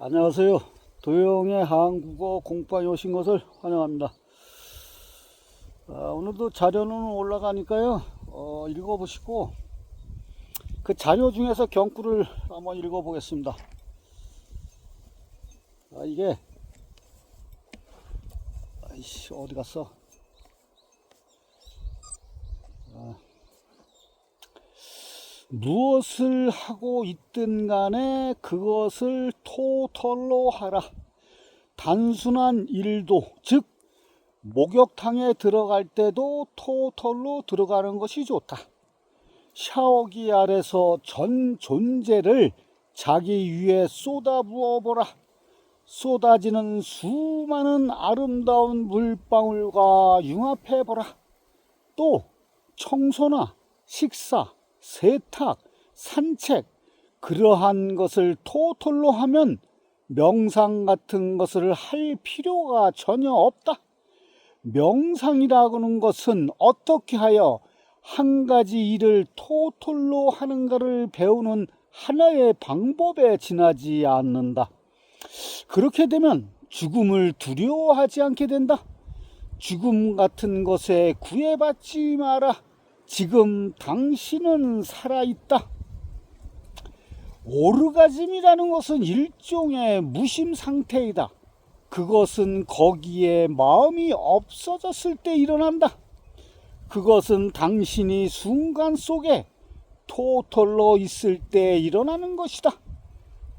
안녕하세요. 도영의 한국어 공부방에 오신 것을 환영합니다. 오늘도 자료는 올라가니까요. 읽어보시고 그 자료 중에서 경구를 한번 읽어보겠습니다. 이게 아이씨 어디 갔어? 무엇을 하고 있든 간에 그것을 토털로 하라. 단순한 일도, 즉 목욕탕에 들어갈 때도 토털로 들어가는 것이 좋다. 샤워기 아래서 전 존재를 자기 위에 쏟아부어 보라. 쏟아지는 수많은 아름다운 물방울과 융합해 보라. 또 청소나 식사, 세탁, 산책, 그러한 것을 토털로 하면 명상 같은 것을 할 필요가 전혀 없다. 명상이라고는 것은 어떻게 하여 한 가지 일을 토털로 하는가를 배우는 하나의 방법에 지나지 않는다. 그렇게 되면 죽음을 두려워하지 않게 된다. 죽음 같은 것에 구애받지 마라. 지금 당신은 살아있다. 오르가즘이라는 것은 일종의 무심 상태이다. 그것은 거기에 마음이 없어졌을 때 일어난다. 그것은 당신이 순간 속에 토털로 있을 때 일어나는 것이다.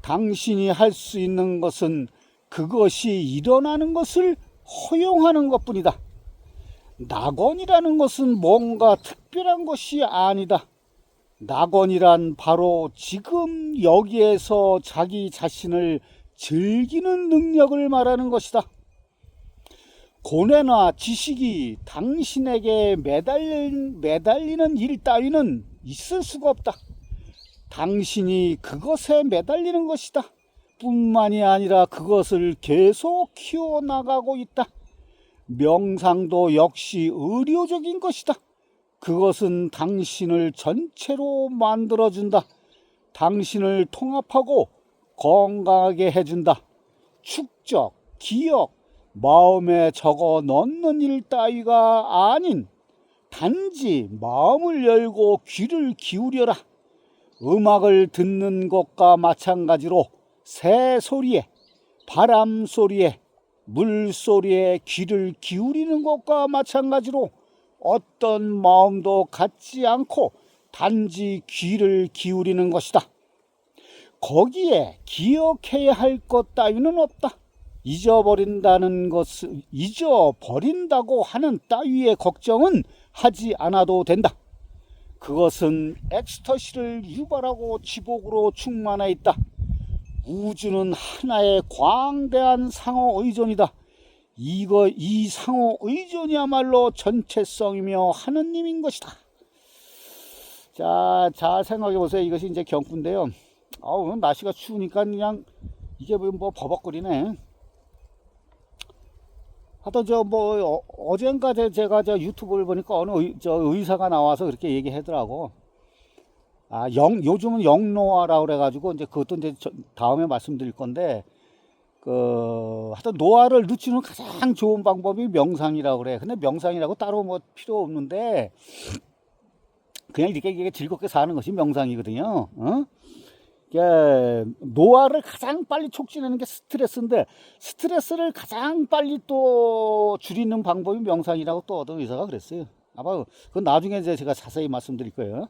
당신이 할 수 있는 것은 그것이 일어나는 것을 허용하는 것뿐이다. 낙원이라는 것은 뭔가 특별한 것이 아니다. 낙원이란 바로 지금 여기에서 자기 자신을 즐기는 능력을 말하는 것이다. 고뇌나 지식이 당신에게 매달리는 일 따위는 있을 수가 없다. 당신이 그것에 매달리는 것이다. 뿐만이 아니라 그것을 계속 키워나가고 있다. 명상도 역시 의료적인 것이다. 그것은 당신을 전체로 만들어준다. 당신을 통합하고 건강하게 해준다. 축적, 기억, 마음에 적어 넣는 일 따위가 아닌 단지 마음을 열고 귀를 기울여라. 음악을 듣는 것과 마찬가지로 새 소리에, 바람 소리에, 물소리에 귀를 기울이는 것과 마찬가지로 어떤 마음도 갖지 않고 단지 귀를 기울이는 것이다. 거기에 기억해야 할 것 따위는 없다. 잊어버린다고 하는 따위의 걱정은 하지 않아도 된다. 그것은 엑스터시를 유발하고 지복으로 충만해 있다. 우주는 하나의 광대한 상호 의존이다. 이 상호 의존이야말로 전체성이며 하느님인 것이다. 자, 잘 생각해 보세요. 이것이 이제 경구인데요. 오늘 날씨가 추우니까 그냥 이게 뭐 버벅거리네. 하여튼 어젠가 제가 유튜브를 보니까 어느 의사가 나와서 그렇게 얘기하더라고. 요즘은 영노화라고 그래가지고 이제 그것도 이제 다음에 말씀드릴 건데, 하여튼 노화를 늦추는 가장 좋은 방법이 명상이라고 그래. 근데 명상이라고 따로 뭐 필요 없는데, 그냥 이렇게 즐겁게 사는 것이 명상이거든요. 노화를 가장 빨리 촉진하는 게 스트레스인데, 스트레스를 가장 빨리 또 줄이는 방법이 명상이라고 또 어떤 의사가 그랬어요. 아마 그건 나중에 제가 자세히 말씀드릴 거예요.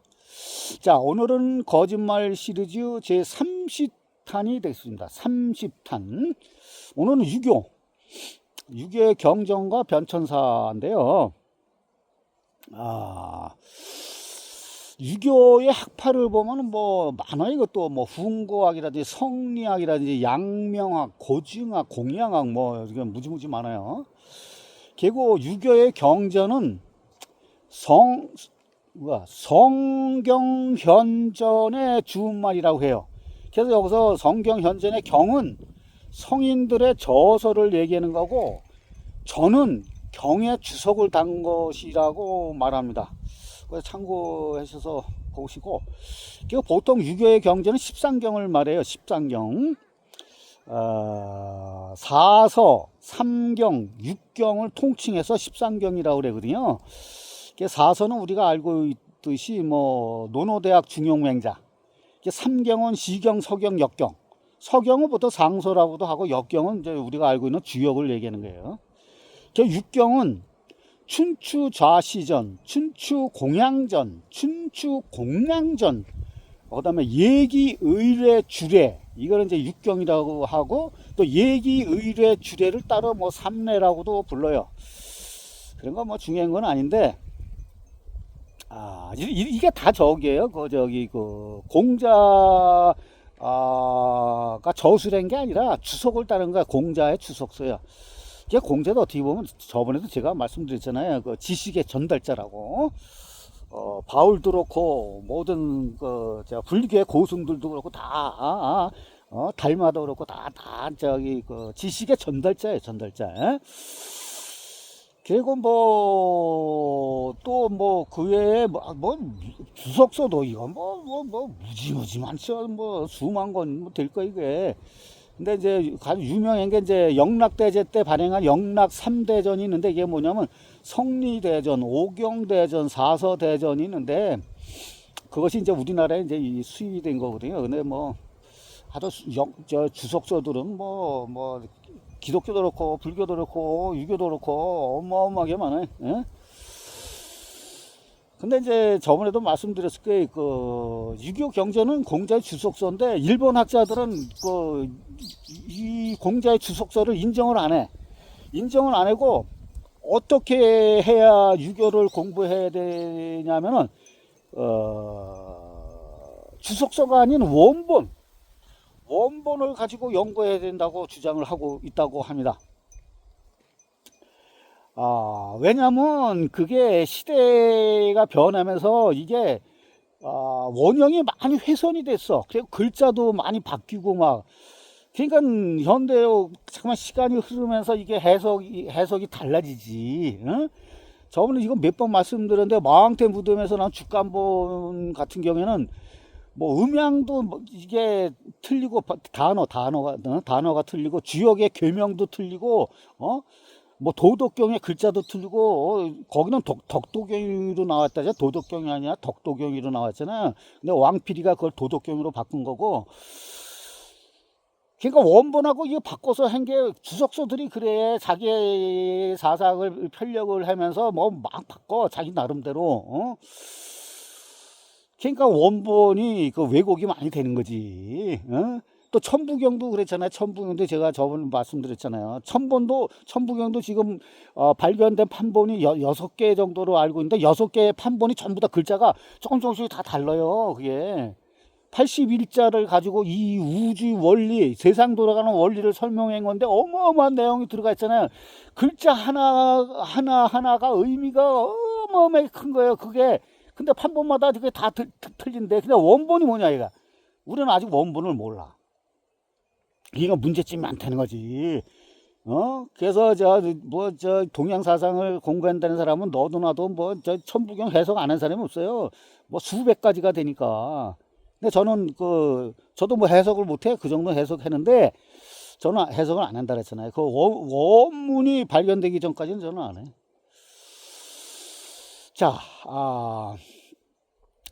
자, 오늘은 거짓말 시리즈 제 30탄이 되겠습니다. 30탄. 오늘은 유교의 경전과 변천사인데요. 유교의 학파를 보면 뭐 많아요. 이것도 뭐 훈고학이라든지 성리학이라든지 양명학, 고증학, 공양학 뭐 이게 무지무지 많아요. 그리고 유교의 경전은 성경현전의 주말이라고 해요. 그래서 여기서 성경현전의 경은 성인들의 저서를 얘기하는 거고, 전은 경의 주석을 단 것이라고 말합니다. 그래서 참고하셔서 보시고, 보통 유교의 경전은 십상경을 말해요. 십상경. 사서, 삼경, 육경을 통칭해서 십상경이라고 그러거든요. 사서는 우리가 알고 있듯이 뭐 논어대학 중용맹자, 삼경은 시경, 서경, 역경. 서경은 보통 상서라고도 하고 역경은 이제 우리가 알고 있는 주역을 얘기하는 거예요. 육경은 춘추 좌시전, 춘추 공양전, 춘추 공량전, 그다음에 예기 의례 주례, 이거는 이제 육경이라고 하고, 또 예기 의례 주례를 따로 뭐 삼례라고도 불러요. 그런 거 뭐 중요한 건 아닌데, 이게 다 저기예요. 공자가 저술한 게 아니라 주석을 따른 거야. 공자의 주석서야. 이게 공자도 어떻게 보면 저번에도 제가 말씀드렸잖아요. 그 지식의 전달자라고. 바울도 그렇고 모든 불교의 고승들도 그렇고 다 달마도 그렇고 다 저기 지식의 전달자예요. 전달자. 그리고 뭐 또 뭐 그 외에 뭐 주석서도 이거 무지 많죠. 뭐 수만 권 될 거 이게. 근데 이제 가장 유명한 게 이제 영락대제 때 발행한 영락 3대전이 있는데, 이게 뭐냐면 성리대전, 오경대전, 사서대전이 있는데, 그것이 이제 우리나라에 이제 수입이 된 거거든요. 근데 뭐 하도 주석서들은 뭐 기독교도 그렇고 불교도 그렇고 유교도 그렇고 어마어마하게 많아요. 예? 근데 이제 저번에도 말씀드렸을 거예요. 그 유교 경전은 공자의 주석서인데, 일본 학자들은 이 공자의 주석서를 인정을 안 해. 인정을 안 하고 어떻게 해야 유교를 공부해야 되냐면은 주석서가 아닌 원본을 가지고 연구해야 된다고 주장을 하고 있다고 합니다. 왜냐면 그게 시대가 변하면서 이게 원형이 많이 훼손이 됐어. 그리고 글자도 많이 바뀌고 막. 그러니까 현대 잠깐 시간이 흐르면서 이게 해석이 달라지지. 응? 저번에 이거 몇 번 말씀드렸는데, 마왕태 무덤에서 나온 죽간본 같은 경우에는 뭐 음양도 이게 틀리고, 단어가 틀리고, 주역의 계명도 틀리고, 뭐 도덕경의 글자도 틀리고, 거기는 덕도경으로 나왔다죠. 도덕경이 아니라 덕도경으로 나왔잖아요. 근데 왕필이가 그걸 도덕경으로 바꾼 거고. 그러니까 원본하고 이거 바꿔서 한 게, 주석서들이 그래. 자기의 사상을 편력을 하면서 뭐 막 바꿔, 자기 나름대로. 그러니까 원본이 그 왜곡이 많이 되는 거지. 또 천부경도 그랬잖아요. 천부경도 제가 저번에 말씀드렸잖아요. 천부경도 지금 발견된 판본이 6개 정도로 알고 있는데, 6개의 판본이 전부 다 글자가 조금씩 다 달라요. 그게 81자를 가지고 이 우주 원리, 세상 돌아가는 원리를 설명한 건데, 어마어마한 내용이 들어가 있잖아요. 글자 하나가 의미가 어마어마하게 큰 거예요. 그게. 근데 판본마다 그게 다 틀린데, 근데 원본이 뭐냐, 얘가. 우리는 아직 원본을 몰라. 이거 문제점이 많다는 거지. 그래서 동양 사상을 공부한다는 사람은 너도 나도 천부경 해석 안 한 사람이 없어요. 뭐 수백 가지가 되니까. 근데 저도 뭐 해석을 못해. 그 정도 해석했는데, 저는 해석을 안 한다 그랬잖아요. 그 원문이 발견되기 전까지는 저는 안 해. 자,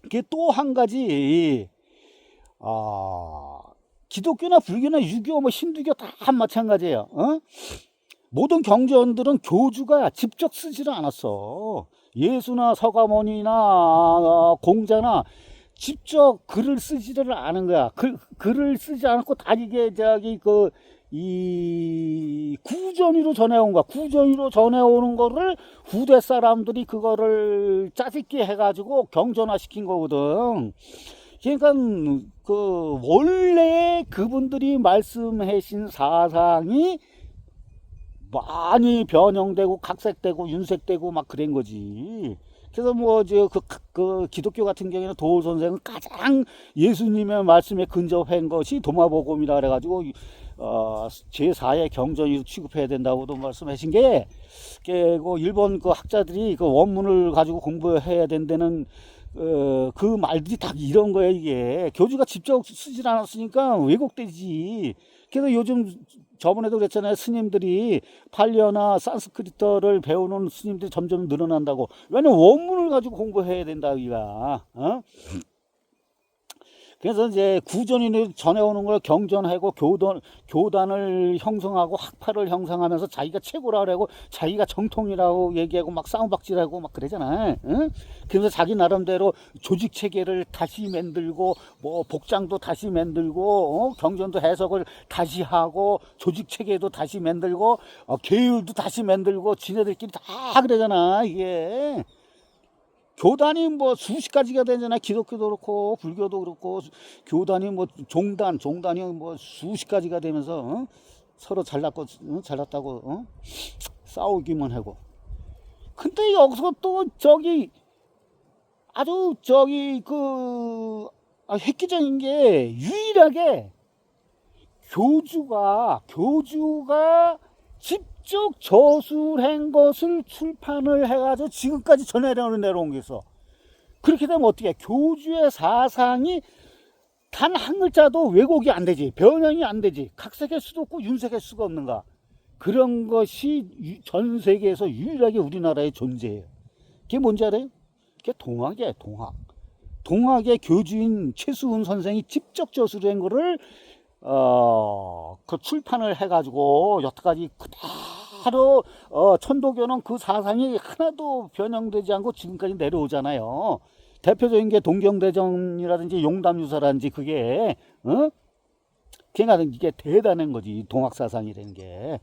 그게 또 한 가지, 기독교나 불교나 유교, 뭐 힌두교 다 마찬가지예요. 모든 경전들은 교주가 직접 쓰지를 않았어. 예수나 서가모니나 공자나 직접 글을 쓰지를 않은 거야. 글을 쓰지 않고 다 이게 이 구전위로 전해온 거야. 구전위로 전해오는 거를 후대 사람들이 그거를 짜집기 해가지고 경전화 시킨 거거든. 그러니까 원래 그분들이 말씀하신 사상이 많이 변형되고 각색되고 윤색되고 막 그런 거지. 그래서 그 기독교 같은 경우에는 도울 선생은 가장 예수님의 말씀에 근접한 것이 도마복음이라 그래가지고 제4의 경전으로 취급해야 된다고도 말씀하신 게, 일본 그 학자들이 그 원문을 가지고 공부해야 된다는 그 말들이 다 이런 거예요. 이게 교주가 직접 쓰질 않았으니까 왜곡되지. 그래서 요즘 저번에도 그랬잖아요. 스님들이 팔려나 산스크리트를 배우는 스님들이 점점 늘어난다고. 왜냐면 원문을 가지고 공부해야 된다 이가. 어? 그래서 이제 구전인이 전해오는 걸 경전하고 교단을 형성하고 학파를 형성하면서 자기가 최고라 그러고 자기가 정통이라고 얘기하고 막 싸움박질하고 막 그러잖아. 응? 그래서 자기 나름대로 조직 체계를 다시 만들고 뭐 복장도 다시 만들고 경전도 해석을 다시 하고 조직 체계도 다시 만들고 계율도 다시 만들고 지네들끼리 다 그러잖아 이게. 교단이 뭐 수십 가지가 되잖아. 기독교도 그렇고 불교도 그렇고 교단이 뭐 종단이 뭐 수십 가지가 되면서 서로 잘났다고 싸우기만 하고. 근데 여기서 또 아주 획기적인 게 유일하게 교주가 직접 저술한 것을 출판을 해가지고 지금까지 내려온 게 있어. 그렇게 되면 어떻게 교주의 사상이 단 한 글자도 왜곡이 안 되지, 변형이 안 되지, 각색할 수도 없고 윤색할 수가 없는가. 그런 것이 전 세계에서 유일하게 우리나라에 존재해요. 그게 뭔지 알아요? 그게 동학이에요. 동학의 교주인 최수훈 선생이 직접 저술한 거를 그 출판을 해가지고 여태까지 그대로 천도교는 그 사상이 하나도 변형되지 않고 지금까지 내려오잖아요. 대표적인 게 동경대전이라든지 용담유사라든지 그게 그러니까 이게 대단한 거지 동학 사상이라는 게.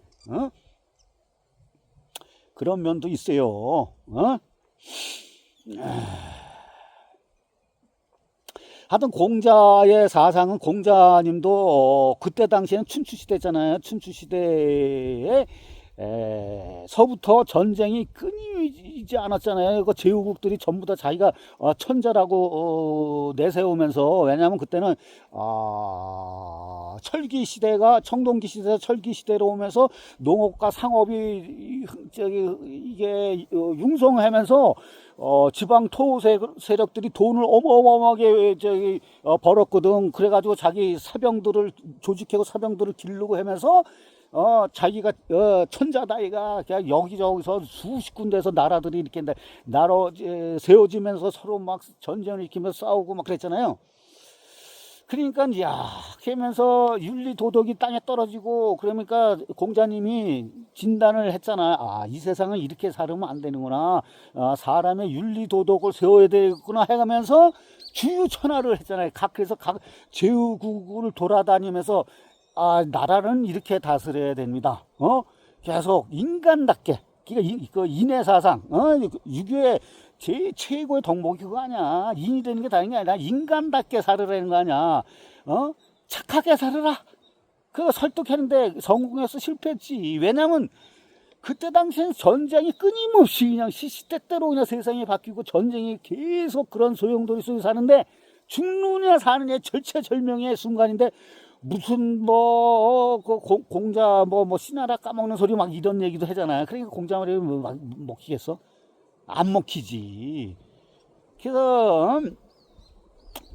그런 면도 있어요. 하여튼 공자의 사상은 공자님도 그때 당시에는 춘추시대잖아요. 춘추시대에 서부터 전쟁이 끊이지 않았잖아요. 그 제후국들이 전부 다 자기가 천자라고 내세우면서, 왜냐하면 그때는 철기 시대가 청동기 시대에서 철기 시대로 오면서 농업과 상업이 이게 융성하면서 지방 토 세력들이 돈을 어마어마하게 벌었거든. 그래가지고 자기 사병들을 조직하고 사병들을 기르고 하면서 자기가 천자다 이가 그냥 여기저기서 수십 군데에서 나라들이 이렇게 세워지면서 서로 막 전쟁을 일으키면서 싸우고 막 그랬잖아요. 그러니까 그러면서 윤리 도덕이 땅에 떨어지고, 그러니까 공자님이 진단을 했잖아. 이 세상은 이렇게 살으면 안 되는구나. 사람의 윤리 도덕을 세워야 되겠구나 해가면서 주유천하를 했잖아요. 그래서 각 제후국을 돌아다니면서 나라는 이렇게 다스려야 됩니다. 계속 인간답게. 그러니까 인해사상, 유교의 최고의 덕목이 그거 아니야. 인이 되는 게 다른 게 아니라 인간답게 살으라는 거 아니야. 착하게 살아라. 그거 설득했는데 성공해서 실패했지. 왜냐면 그때 당시엔 전쟁이 끊임없이 그냥 시시때때로 그냥 세상이 바뀌고 전쟁이 계속 그런 소용돌이 속에 사는데 죽느냐 사느냐 절체절명의 순간인데 무슨 공자 신하라 까먹는 소리 막 이런 얘기도 하잖아요. 그러니까 공자 말이 막 먹히겠어? 안 먹히지. 그래서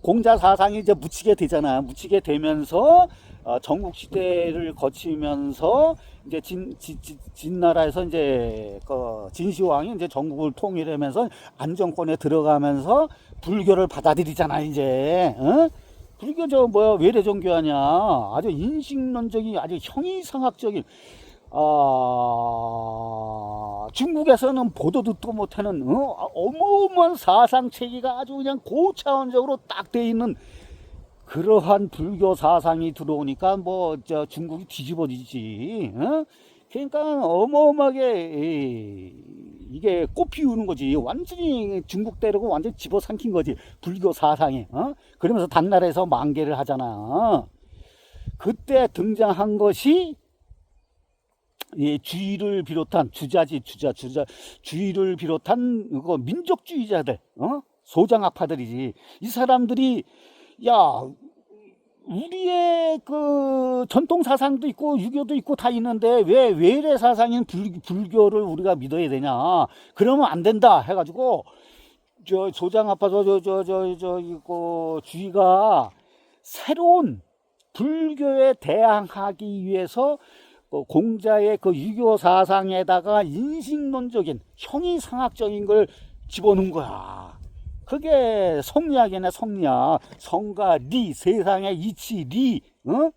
공자 사상이 이제 묻히게 되잖아. 묻히게 되면서 전국 시대를 거치면서 이제 진나라에서 이제 진시황이 이제 전국을 통일하면서 안정권에 들어가면서 불교를 받아들이잖아. 이제 불교 외래 종교 아니야. 아주 인식론적인, 아주 형이상학적인. 중국에서는 보도 듣도 못하는 어마어마한 사상 체계가 아주 그냥 고차원적으로 딱 돼 있는 그러한 불교 사상이 들어오니까 중국이 뒤집어지지. 그러니까 어마어마하게 이게 꽃 피우는 거지. 완전히 중국 대륙을 완전히 집어삼킨 거지. 불교 사상이. 그러면서 당나라에서 만개를 하잖아. 그때 등장한 것이 주의를 비롯한 주의를 비롯한 민족주의자들, 소장학파들이지. 이 사람들이 우리의 그 전통 사상도 있고 유교도 있고 다 있는데 왜 외래 사상인 불교를 우리가 믿어야 되냐? 그러면 안 된다 해가지고 저 조장 아파서 이거 주의가 새로운 불교에 대항하기 위해서 공자의 그 유교 사상에다가 인식론적인 형이상학적인 걸 집어넣은 거야. 그게 성리학이네, 성리학. 성과 리, 세상의 이치, 리, 어?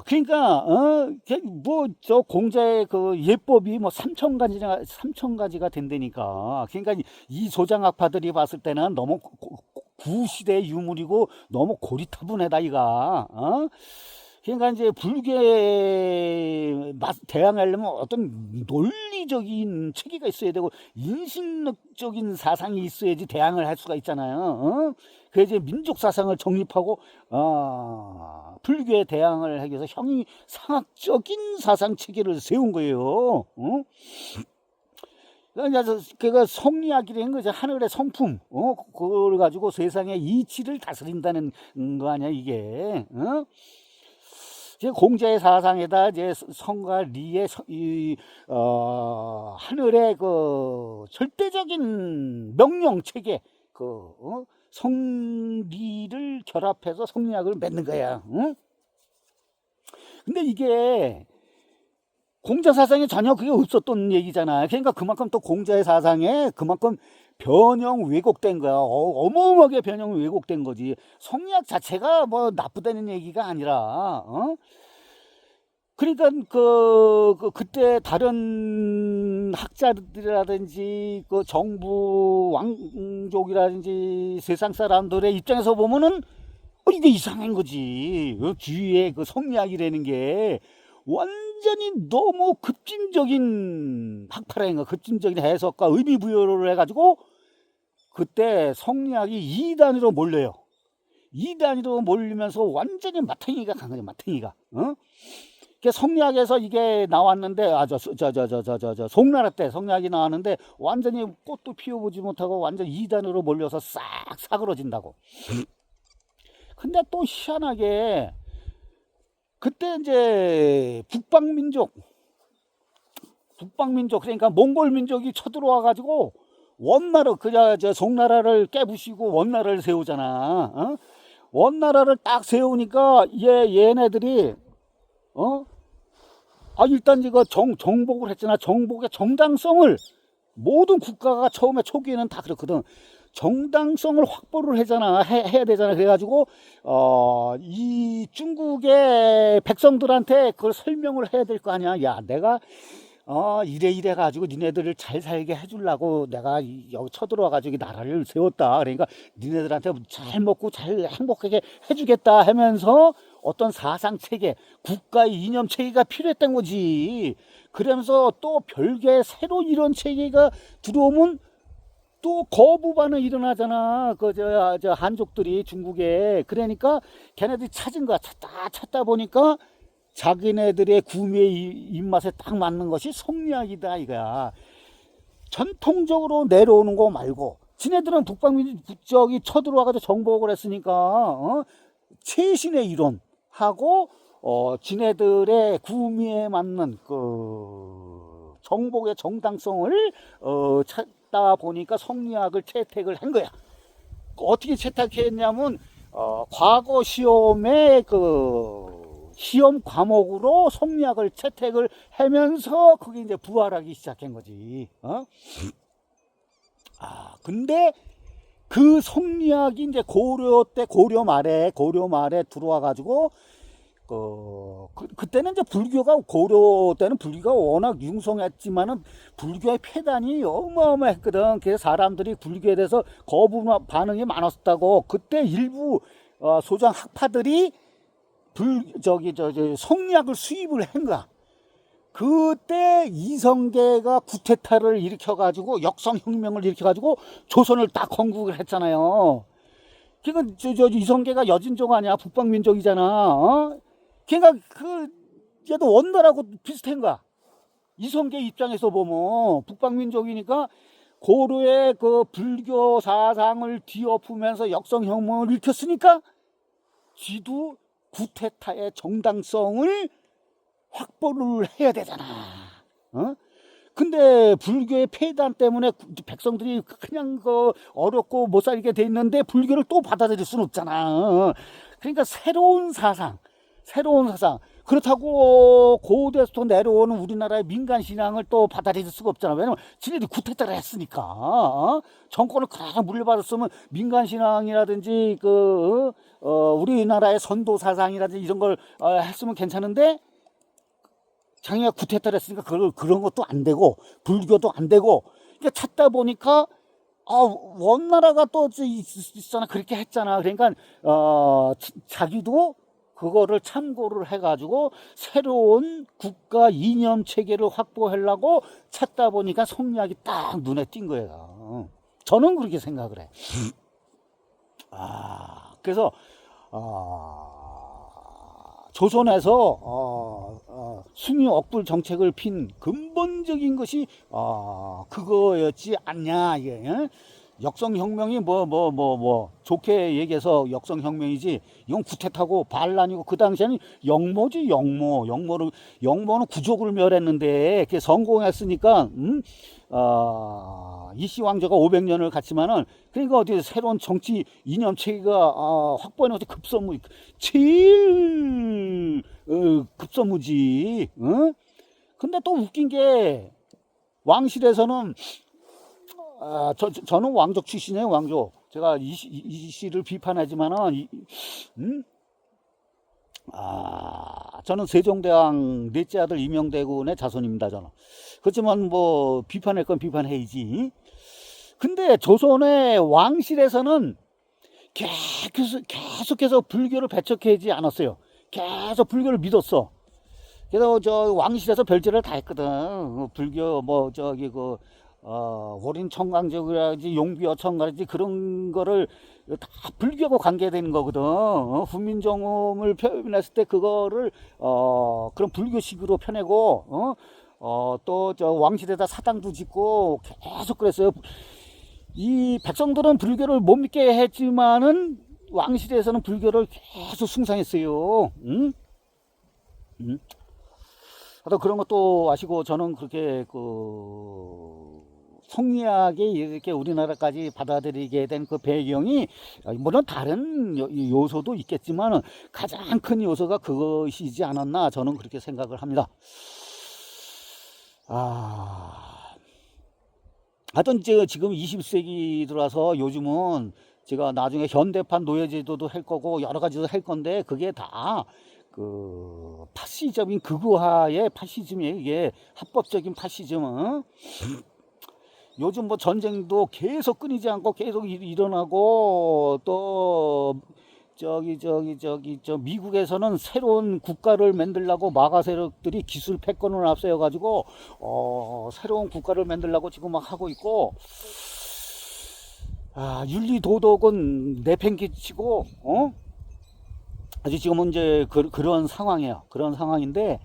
그러니까, 뭐, 저 공자의 그 예법이 뭐 3천 가지가 된다니까. 그러니까 이 조장학파들이 봤을 때는 너무 구시대 유물이고 너무 고리타분하다, 이가. 그러니까 이제 불교에 대항하려면 어떤 논리적인 체계가 있어야 되고 인식적인 사상이 있어야지 대항을 할 수가 있잖아요. 그래서 이제 민족 사상을 정립하고 불교에 대항을 하기 위해서 형이상학적인 사상 체계를 세운 거예요. 그러니까 성리학이라는 거죠. 하늘의 성품, 그걸 가지고 세상의 이치를 다스린다는 거 아니야, 이게. 공자의 사상에다 이제 성과 리의 하늘의 그 절대적인 명령 체계, 성리를 결합해서 성리학을 맺는 거야. 근데 이게 공자 사상에 전혀 그게 없었던 얘기잖아. 그러니까 그만큼 또 공자의 사상에 그만큼 변형 왜곡된 거야. 어마어마하게 변형 왜곡된 거지. 성리학 자체가 뭐 나쁘다는 얘기가 아니라, 그러니까 그때 다른 학자들이라든지 그 정부 왕족이라든지 세상 사람들의 입장에서 보면은 이게 이상한 거지. 주위에 그 성리학이라는 게 완전히 너무 급진적인 학파라는 거, 급진적인 해석과 의미 부여를 해가지고 그때 성리학이 2단위로 몰려요. 2단위로 몰리면서 완전히 마탱이가 간 거죠. 마탱이가. 성리학에서 이게 나왔는데 송나라 때 성리학이 나왔는데 완전히 꽃도 피워보지 못하고 완전 2단으로 몰려서 싹 사그러진다고. 근데 또 희한하게 그때 이제 북방민족 그러니까 몽골 민족이 쳐들어와 가지고 원나라 송나라를 깨부시고 원나라를 세우잖아. 원나라를 딱 세우니까 얘네들이 일단 이거 정복을 했잖아. 정복의 정당성을 모든 국가가 처음에 초기에는 다 그렇거든. 정당성을 확보를 해야 되잖아. 그래가지고 이 중국의 백성들한테 그걸 설명을 해야 될 거 아니야. 야, 내가 이래 가지고 니네들을 잘 살게 해주려고 내가 여기 쳐들어와 가지고 나라를 세웠다. 그러니까 니네들한테 잘 먹고 잘 행복하게 해주겠다 하면서 어떤 사상 체계, 국가의 이념 체계가 필요했던 거지. 그러면서 또 별개 새로 이런 체계가 들어오면 또 거부 반응 일어나잖아. 저 한족들이 중국에. 그러니까 걔네들이 찾은 거야. 찾다 보니까 자기네들의 구미의 입맛에 딱 맞는 것이 성리학이다, 이거야. 전통적으로 내려오는 거 말고 지네들은 북방민족이 쳐들어와가지고 정복을 했으니까 최신의 이론하고 지네들의 구미에 맞는 그 정복의 정당성을 찾다 보니까 성리학을 채택을 한 거야. 어떻게 채택했냐면 과거 시험에 시험 과목으로 성리학을 채택을 하면서 그게 이제 부활하기 시작한 거지. 근데 그 성리학이 이제 고려 말에 들어와 가지고 그때는 이제 고려 때는 불교가 워낙 융성했지만은 불교의 폐단이 어마어마했거든. 그래서 사람들이 불교에 대해서 거부 반응이 많았다고. 그때 일부 소장 학파들이 성리학을 수입을 한 거야. 그때 이성계가 구테타를 일으켜가지고 역성혁명을 일으켜가지고 조선을 딱 건국을 했잖아요. 그러니까 이성계가 여진족 아니야? 북방민족이잖아. 그러니까 얘도 원나라하고 비슷한 거야. 이성계 입장에서 보면 북방민족이니까 고려의 그 불교 사상을 뒤엎으면서 역성혁명을 일으켰으니까 쥐도 구테타의 정당성을 확보를 해야 되잖아. 근데 불교의 폐단 때문에 백성들이 그냥 그 어렵고 못 살게 돼 있는데 불교를 또 받아들일 수는 없잖아. 그러니까 새로운 사상. 그렇다고 고대에서 내려오는 우리나라의 민간 신앙을 또 받아들일 수가 없잖아. 왜냐면 지네들이 구태타를 했으니까. 정권을 그냥 물려받았으면 민간 신앙이라든지 우리나라의 선도 사상이라든지 이런 걸 했으면 괜찮은데 자기가 구태타를 했으니까 그런 것도 안 되고 불교도 안 되고. 그러니까 찾다 보니까 원나라가 또 있잖아. 그렇게 했잖아. 그러니까 자기도 그거를 참고를 해가지고 새로운 국가 이념 체계를 확보하려고 찾다 보니까 성리학이 딱 눈에 띈 거예요. 저는 그렇게 생각을 해. 그래서 조선에서 숭유 억불 정책을 핀 근본적인 것이 그거였지 않냐. 이게 역성혁명이 좋게 얘기해서 역성혁명이지 이건 구태타고 반란이고. 그 당시에는 영모지. 영모는 구족을 멸했는데 그게 성공했으니까 이씨 왕조가 500년을 갔지만은 그러니까 어디 새로운 정치 이념 체계가 확보하는 것이 급선무 제일 급선무지. 근데 또 웃긴 게 왕실에서는 저는 왕족 출신이에요. 왕족. 제가 이씨를 비판하지만은 저는 세종대왕 넷째 아들 이명대군의 자손입니다. 저는. 그렇지만 뭐 비판할 건 비판해야지. 근데 조선의 왕실에서는 계속해서 불교를 배척하지 않았어요. 계속 불교를 믿었어. 그래서 저 왕실에서 별짓을 다 했거든. 불교 월인 청강적이라든지 용비어 청가라든지 그런 거를 다 불교하고 관계되는 거거든. 훈민정음을 표현했을 때 그거를 그런 불교식으로 펴내고 또 저 왕실에다 사당도 짓고 계속 그랬어요. 이 백성들은 불교를 못 믿게 했지만은 왕실에서는 불교를 계속 숭상했어요. 하여튼 그런 것도 아시고 저는 그렇게 성리학이 이렇게 우리나라까지 받아들이게 된 그 배경이 물론 다른 요소도 있겠지만 가장 큰 요소가 그것이지 않았나 저는 그렇게 생각을 합니다. 하여튼 지금 20세기 들어와서 요즘은 제가 나중에 현대판 노예제도도 할 거고 여러 가지도 할 건데 그게 다 파시즘인 극우화의 파시즘이에요. 이게 합법적인 파시즘은. 요즘 뭐 전쟁도 계속 끊이지 않고 계속 일어나고 또 미국에서는 새로운 국가를 만들려고 마가 세력들이 기술 패권을 앞세워 가지고 새로운 국가를 만들려고 지금 막 하고 있고 윤리 도덕은 내팽개치고 아주 지금은 이제 그런 상황이에요. 그런 상황인데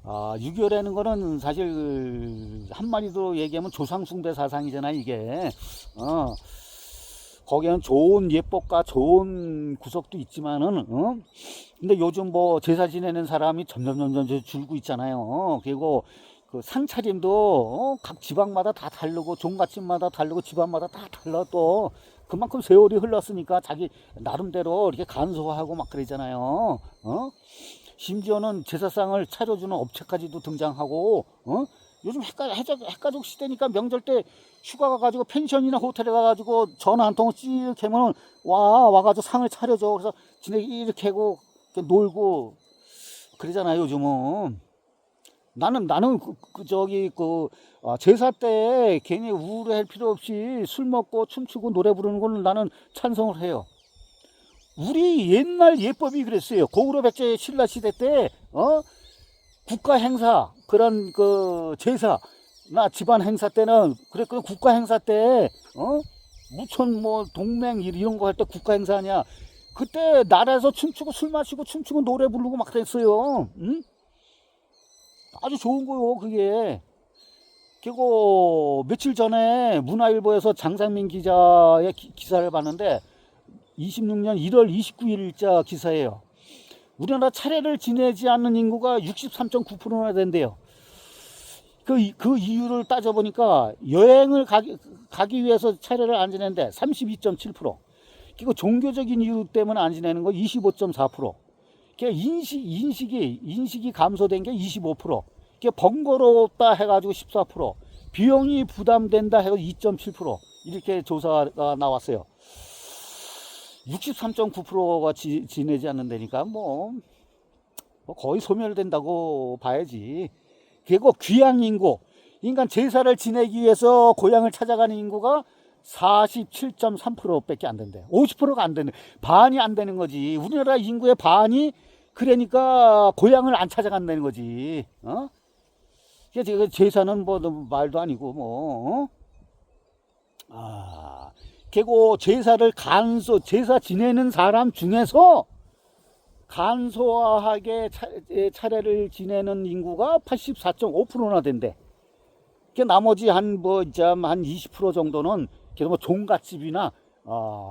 6.25라는 거는 사실 한마디로 얘기하면 조상숭배 사상이잖아 이게. 거기에는 좋은 예법과 좋은 구석도 있지만은 근데 요즘 뭐 제사 지내는 사람이 점점 줄고 있잖아요. 그리고 그 상차림도 각 지방마다 다 다르고 종갓집마다 다르고 집안마다 다 달라. 또 그만큼 세월이 흘렀으니까 자기 나름대로 이렇게 간소화하고 막 그러잖아요. 심지어는 제사상을 차려주는 업체까지도 등장하고 요즘 핵가족 시대니까 명절 때 휴가 가가지고 펜션이나 호텔에 가가지고 전화 한 통을 찌르 하면 와가지고 상을 차려줘. 그래서 지네 이렇게 하고 이렇게 놀고 그러잖아요 요즘은. 나는 제사 때 괜히 우울할 필요 없이 술 먹고 춤추고 노래 부르는 걸 나는 찬성을 해요. 우리 옛날 예법이 그랬어요. 고구려 백제 신라 시대 때 국가 행사 그런 제사나 집안 행사 때는 그랬거든. 국가 행사 때 무천 뭐 동맹 이런 거 할 때 국가 행사냐. 그때 나라에서 춤추고 술 마시고 춤추고 노래 부르고 막 그랬어요. 아주 좋은 거요 그게. 그리고 며칠 전에 문화일보에서 장상민 기자의 기사를 봤는데 26년 1월 29일자 기사예요. 우리나라 차례를 지내지 않는 인구가 63.9%나 된대요. 그 이유를 따져보니까 여행을 가기 위해서 차례를 안 지내는데 32.7%. 그리고 종교적인 이유 때문에 안 지내는 거 25.4%. 그러니까 인식이 감소된 게 25%. 그러니까 번거롭다 해가지고 14%. 비용이 부담된다 해서 2.7%. 이렇게 조사가 나왔어요. 63.9%가 지내지 않는다니까 뭐 거의 소멸된다고 봐야지. 그리고 귀향 인구, 인간 제사를 지내기 위해서 고향을 찾아가는 인구가 47.3%밖에 안 된대. 50%가 안 되는, 반이 안 되는 거지. 우리나라 인구의 반이 그러니까 고향을 안 찾아간다는 거지. 그러니까 제사는 뭐 말도 아니고 뭐. 그리고 제사를 제사 지내는 사람 중에서 간소하게 차례를 지내는 인구가 84.5%나 된대. 나머지 한 20% 정도는 뭐 종갓집이나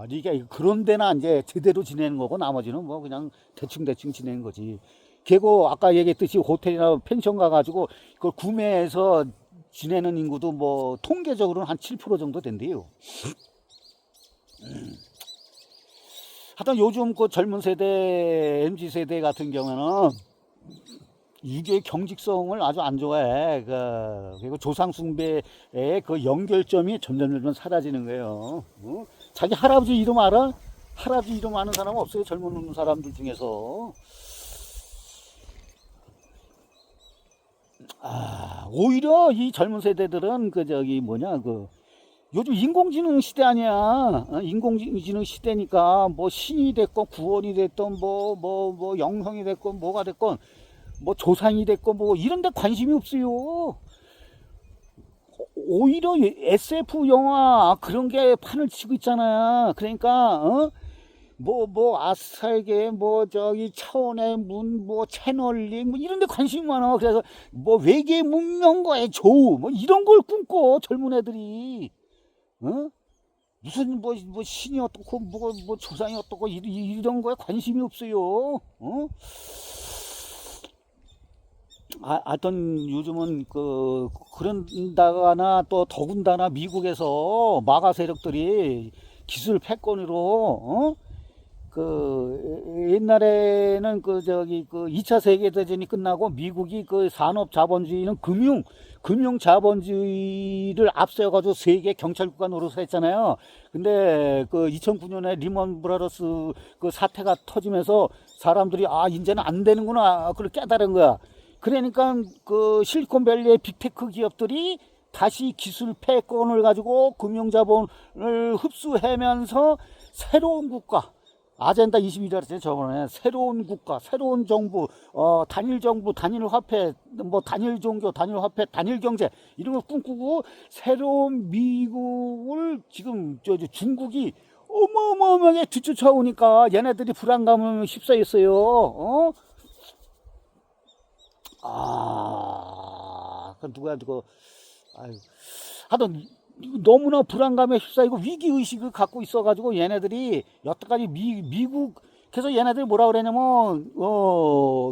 이게 그런 데나 이제 제대로 지내는 거고, 나머지는 뭐 그냥 대충 지내는 거지. 그리고 아까 얘기했듯이 호텔이나 펜션 가가지고 그걸 구매해서 지내는 인구도 뭐 통계적으로는 한 7% 정도 된대요. 하여튼 요즘 그 젊은 세대, MZ 세대 같은 경우는 유교의 경직성을 아주 안 좋아해. 그리고 조상 숭배의 그 연결점이 점점 사라지는 거예요. 자기 할아버지 이름 알아? 할아버지 이름 아는 사람 없어요? 젊은 사람들 중에서. 오히려 이 젊은 세대들은 요즘 인공지능 시대 아니야. 인공지능 시대니까 뭐 신이 됐건 구원이 됐건 뭐 영성이 됐건 뭐가 됐건 뭐 조상이 됐건 뭐 이런 데 관심이 없어요. 오히려 SF 영화 그런 게 판을 치고 있잖아. 그러니까 아스트랄계 차원의 문 채널링 이런 데 관심이 많아. 그래서 외계 문명과의 조우 이런 걸 꿈꿔 젊은 애들이. 무슨 신이 어떻고 조상이 어떻고 이런 거에 관심이 없어요. 하여튼 요즘은 그런다거나 또 더군다나 미국에서 마가 세력들이 기술 패권으로 옛날에는 2차 세계대전이 끝나고 미국이 산업 자본주의는 금융 자본주의를 앞세워가지고 세계 경찰국가 노릇을 했잖아요. 근데 2009년에 리먼 브라더스 사태가 터지면서 사람들이 이제는 안 되는구나 그걸 깨달은 거야. 그러니까 실리콘밸리의 빅테크 기업들이 다시 기술 패권을 가지고 금융 자본을 흡수하면서 새로운 국가, 아젠다 21이라 했잖아요. 저번에 새로운 국가, 새로운 정부, 단일 정부, 단일 화폐, 단일 종교, 단일 화폐, 단일 경제 이런 걸 꿈꾸고 새로운 미국을 지금 중국이 어마어마하게 뒤쫓아오니까 얘네들이 불안감을 휩싸였어요. 누가 하여튼 너무나 불안감에 휩싸이고 위기의식을 갖고 있어가지고 얘네들이 여태까지 미국, 그래서 얘네들이 뭐라 그러냐면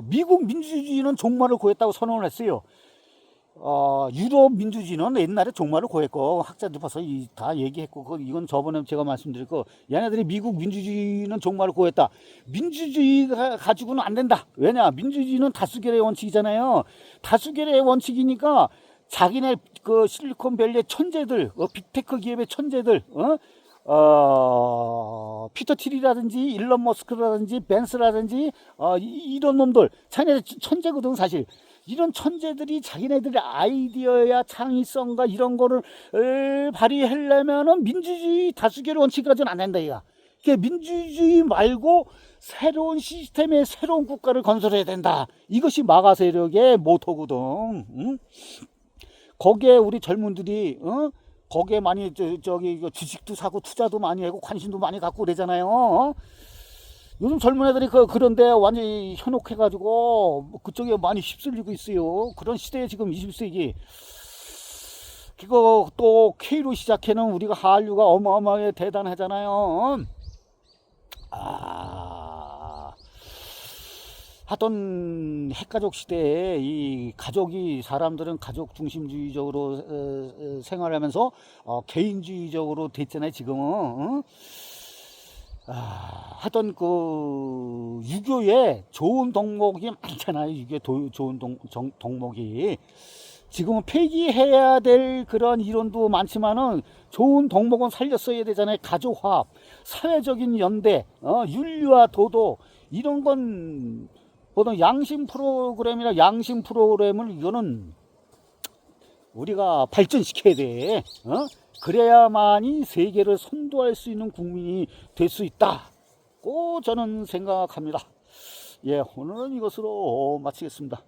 미국 민주주의는 종말을 고했다고 선언을 했어요. 유럽 민주주의는 옛날에 종말을 고했고, 학자들 벌써 다 얘기했고, 이건 저번에 제가 말씀드렸고, 얘네들이 미국 민주주의는 종말을 고했다. 민주주의가 가지고는 안 된다. 왜냐? 민주주의는 다수결의 원칙이잖아요. 다수결의 원칙이니까 자기네 실리콘밸리의 천재들, 빅테크 기업의 천재들, 피터 틸이라든지 일론 머스크라든지 벤스라든지 이런 놈들, 자기네 천재거든 사실. 이런 천재들이 자기네들의 아이디어야 창의성과 이런 거를 발휘하려면은 민주주의 다수결의 원칙까지는 안 된다 이거. 그러니까 민주주의 말고 새로운 시스템의 새로운 국가를 건설해야 된다. 이것이 마가 세력의 모토거든. 거기에 우리 젊은들이 거기에 많이 주식도 사고 투자도 많이 하고 관심도 많이 갖고 그러잖아요. 요즘 젊은 애들이 그런데 완전히 현혹해가지고 그쪽에 많이 휩쓸리고 있어요. 그런 시대에 지금 20세기. 그거 또 K로 시작해는 우리가 한류가 어마어마하게 대단하잖아요. 하던 핵가족 시대에 이 가족이 사람들은 가족 중심주의적으로 생활하면서 개인주의적으로 됐잖아요 지금은. 어? 하던 그 유교에 좋은 덕목이 많잖아요. 유교 좋은 덕목이 지금은 폐기해야 될 그런 이론도 많지만은 좋은 덕목은 살렸어야 되잖아요. 가족화합, 사회적인 연대, 윤리와 도덕 이런 건 보통 양심 프로그램이나 양심 프로그램을 이거는 우리가 발전시켜야 돼. 그래야만이 세계를 선도할 수 있는 국민이 될 수 있다고 저는 생각합니다. 예, 오늘은 이것으로 마치겠습니다.